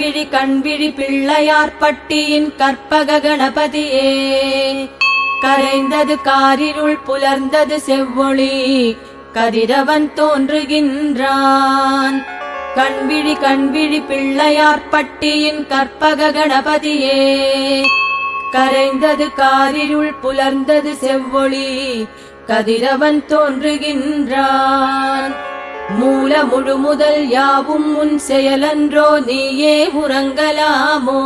கண்விழி பிள்ளையார்பட்டியின் கற்பக கணபதியே. கரைந்தது காரிருள் புலர்ந்தது செவ்வொளி கதிரவன் தோன்றுகின்றான். கண்விழி பிள்ளையார்பட்டியின் கற்பக கணபதியே. கரைந்தது காரிருள் புலர்ந்தது செவ்வொளி கதிரவன் தோன்றுகின்றான். மூல முழுமுதல் யாவும் முன் செயலன்றோ நீயே உறங்கலாமோ.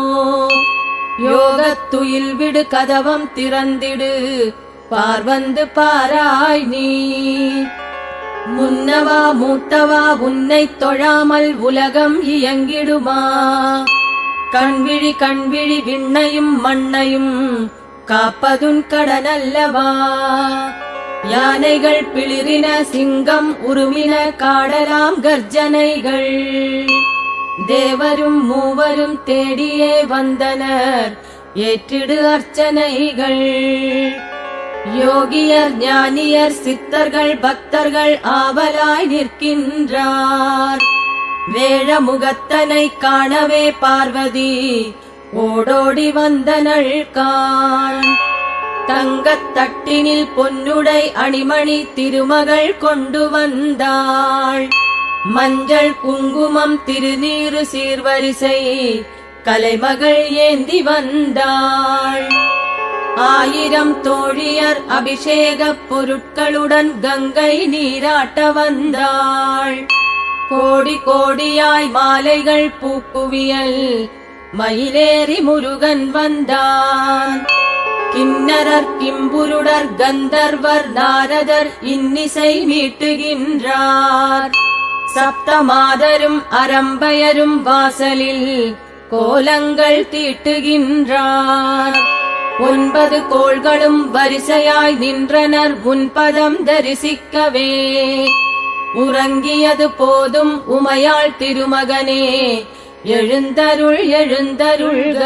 யோகத்துயில் விடு கதவம் திறந்திடு பார்வந்து பாராய் நீ. முன்னவா மூத்தவா உன்னை தொழாமல் உலகம் இயங்கிடுமா. கண்விழி விண்ணையும் மண்ணையும் காப்பதுன் கடனல்லவா. யானைகள் பிளிரின சிங்கம் உருமின காடலாம் கர்ஜனைகள். தேவரும் மூவரும் தேடியே வந்தனர் ஏற்றிடு அர்ச்சனைகள். யோகியர் ஞானியர் சித்தர்கள் பக்தர்கள் ஆவலாய் நிற்கின்றார். வேழமுகத்தனை காணவே பார்வதி ஓடோடி வந்தனள் காண். தங்கத் தட்டினில் பொன்னுடை அணிமணி திருமகள் கொண்டு வந்தாள். மஞ்சள் குங்குமம் திருநீரு சீர்வரிசை கலைமகள் ஏந்தி வந்தாள். 1000 தோழியர் அபிஷேக பொருட்களுடன் கங்கை நீராட்ட வந்தாள். கோடி கோடியாய் மாலைகள் பூக்குவியல் மயிலேறி முருகன் வந்தான். கிண்ணரர் கிம்புருடர் கந்தர்வர் நாரதர் இன்னிசை மீட்டுகின்றார். சப்தமாதரும் அரம்பயரும் வாசலில் கோலங்கள் தீட்டுகின்றார். 9 கோள்களும் வரிசையாய் நின்றனர் உன்பதம் தரிசிக்கவே. உறங்கியது போதும் உமையாள் திருமகனே எழுந்தருள் எழுந்தருள்க.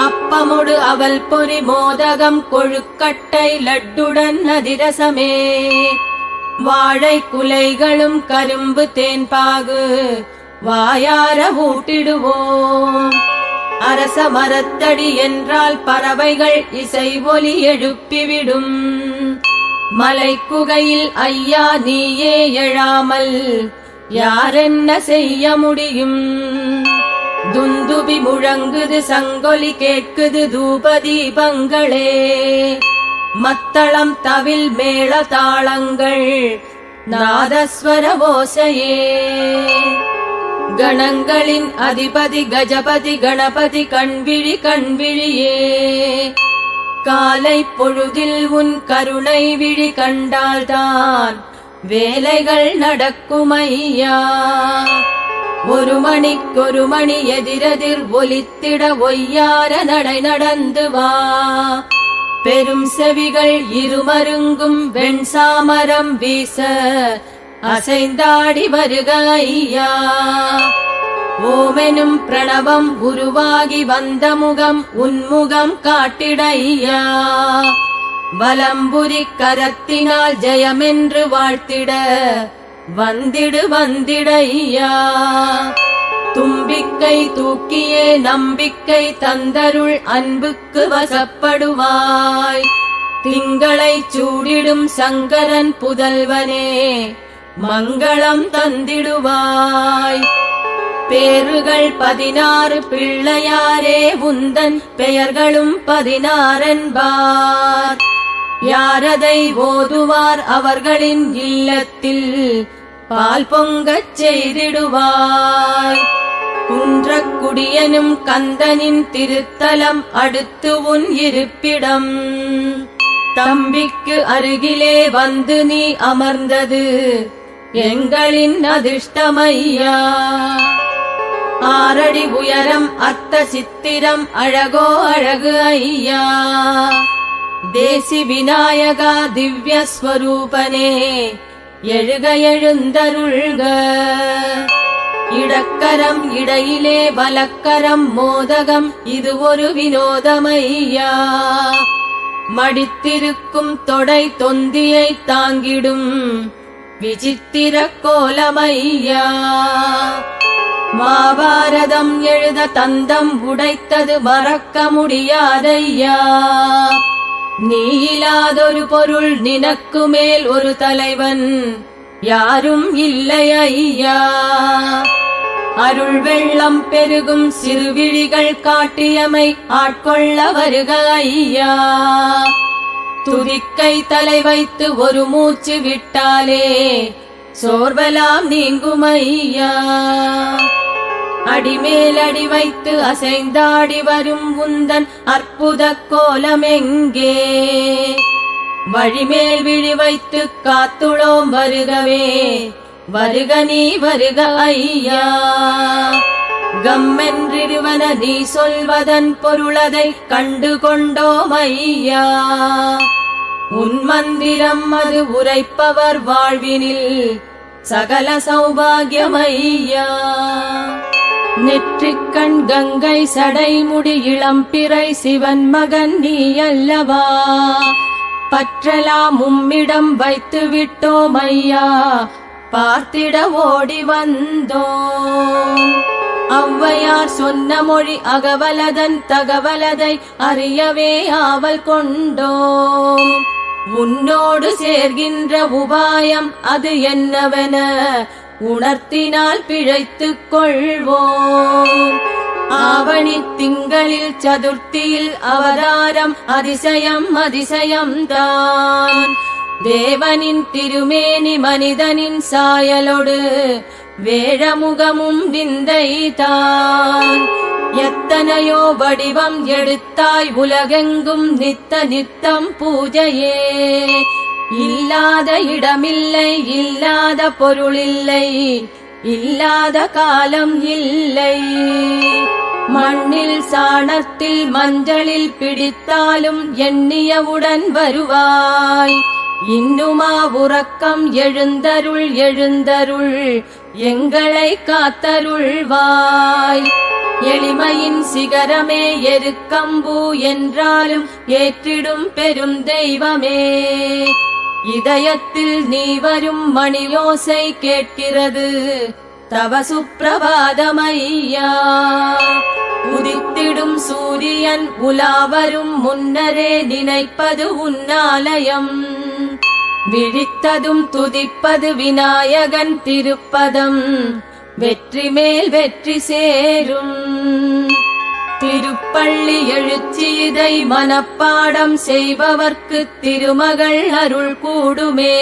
அப்பமுடு அவல் பொறி மோதகம் கொழுக்கட்டை லட்டுடன் அதிரசமே. வாழை குலைகளும் கரும்பு தேன்பாகு வாயார ஊட்டிடுவோம். அரச மரத்தடி என்றால் பறவைகள் இசை ஒலி எழுப்பிவிடும். மலை குகையில் ஐயா நீயே எழாமல் யாரென்ன செய்ய முடியும். துந்துபி முழங்குது சங்கொலி கேட்குது தூபதீபங்களே. மத்தளம் தவில் மேள தாளங்கள் நாதஸ்வர ஓசையே. கணங்களின் அதிபதி கஜபதி கணபதி கண்விழியே. காலை பொழுதில் உன் கருணை விழி கண்டால்தான் வேலைகள் நடக்குமையா. ஒரு மணிக்கொரு மணி எதிரெதிர் ஒலித்திட ஒய்யார நடை நடந்து வா. பெரும் செவிகள் இருமருங்கும் வெண்சாமரம் வீச அசைந்தாடி வருக ஐயா. ஓமெனும் பிரணவம் உருவாகி வந்த முகம் உன்முகம் காட்டிடையா. வலம்புரி கரத்தினால் ஜெயமென்று வாழ்த்திட வந்திடு வந்திடையா. தும்பிக்கை தூக்கியே நம்பிக்கை தந்தருள் அன்புக்கு வசப்படுவாய். திங்களை சூடிடும் சங்கரன் புதல்வனே மங்களம் தந்திடுவாய். பேறுகள் 16 பிள்ளையாரே உந்தன் பெயர்களும் 16 என்பார். யாரதை ஓதுவார் அவர்களின் இல்லத்தில் பால் பொங்கச் செய்திடுவாய். குன்றக்குடியனும் கந்தனின் திருத்தலம் அடுத்து உன் இருப்பிடம். தம்பிக்கு அருகிலே வந்து நீ அமர்ந்தது எங்களின் அதிர்ஷ்டமையா. 6 அடி உயரம் அர்த்த சித்திரம் அழகோ அழகு ஐயா. தேசி விநாயகா திவ்ய ஸ்வரூபனே எழுக எழுந்தருள்க. இடக்கரம் இடையிலே வலக்கரம் மோதகம் இது ஒரு வினோதமையா. மடித்திருக்கும் தொடை தொந்தியை தாங்கிடும் விசித்திர கோலமையா. மாபாரதம் எழுத தந்தம் உடைத்தது மறக்க முடியாதையா. நீ இல்லாதொரு பொருள் நினக்கு மேல் ஒரு தலைவன் யாரும் இல்லை ஐயா. அருள் வெள்ளம் பெருகும் சிறுவிழிகள் காட்டியமை ஆட்கொள்ள வருக ஐயா. துதிக்கை தலை வைத்து ஒரு மூச்சு விட்டாலே சோர்வலாம் நீங்கும் ஐயா. அடிமேல் அடி வைத்து அசைந்தாடி வரும் உந்தன் அற்புத கோலம் எங்கே. வழிமேல் விழி வைத்து காத்துளோம் வருகவே வருக நீ வருக ஐயா. கம்மென்றிருவன நீ சொல்வதன் பொருளதை கண்டு கொண்டோம் ஐயா. உன் மந்திரம் அது உரைப்பவர் வாழ்வினில் சகல சௌபாகியம் ஐயா. நெற்றிக்கண் கங்கை சடைமுடி இளம்பிறை சிவன் மகன் நீ அல்லவா. பற்றலாம் உம்மிடம் வைத்து விட்டோம் ஐயா, பார்த்திட ஓடி வந்தோம். ஔவையார் சொன்ன மொழி அகவலதன் தகவலதை அறியவே ஆவல் கொண்டோம். உன்னோடு சேர்கின்ற உபாயம் அது என்னவென உணர்த்தினால் பிழைத்துக் கொள்வோம். ஆவணி திங்களில் சதுர்த்தியில் அவதாரம் அதிசயம் அதிசயம்தான். தேவனின் திருமேனி மனிதனின் சாயலோடு வேழமுகமும் விந்தைதான். எத்தனையோ வடிவம் எடுத்தாய் உலகெங்கும் நித்த நித்தம் பூஜையே. இல்லாத இடமில்லை, இல்லாத பொருளில்லை, இல்லாத காலம் இல்லை. மண்ணில் சாணத்தில் மஞ்சளில் பிடித்தாலும் எண்ணியவுடன் வருவாய். இன்னுமா உறக்கம் எழுந்தருள் எழுந்தருள் எங்களை காத்தருள்வாய். எளிமையின் சிகரமே எருக்கம்பூ என்றாலும் ஏற்றிடும் பெரும் தெய்வமே. இதயத்தில் நீ வரும் மணியோசை கேட்கிறது தவ சுப்பிரபாதமையா. உதித்திடும் சூரியன் உலாவரும் முன்னரே நினைப்பது உன்னாலயம். விழித்ததும் துதிப்பது விநாயகன் திருப்பதம், வெற்றி மேல் வெற்றி சேரும். திருப்பள்ளி எழுச்சி இதை மனப்பாடம் செய்பவர்க்கு திருமகள் அருள் கூடுமே.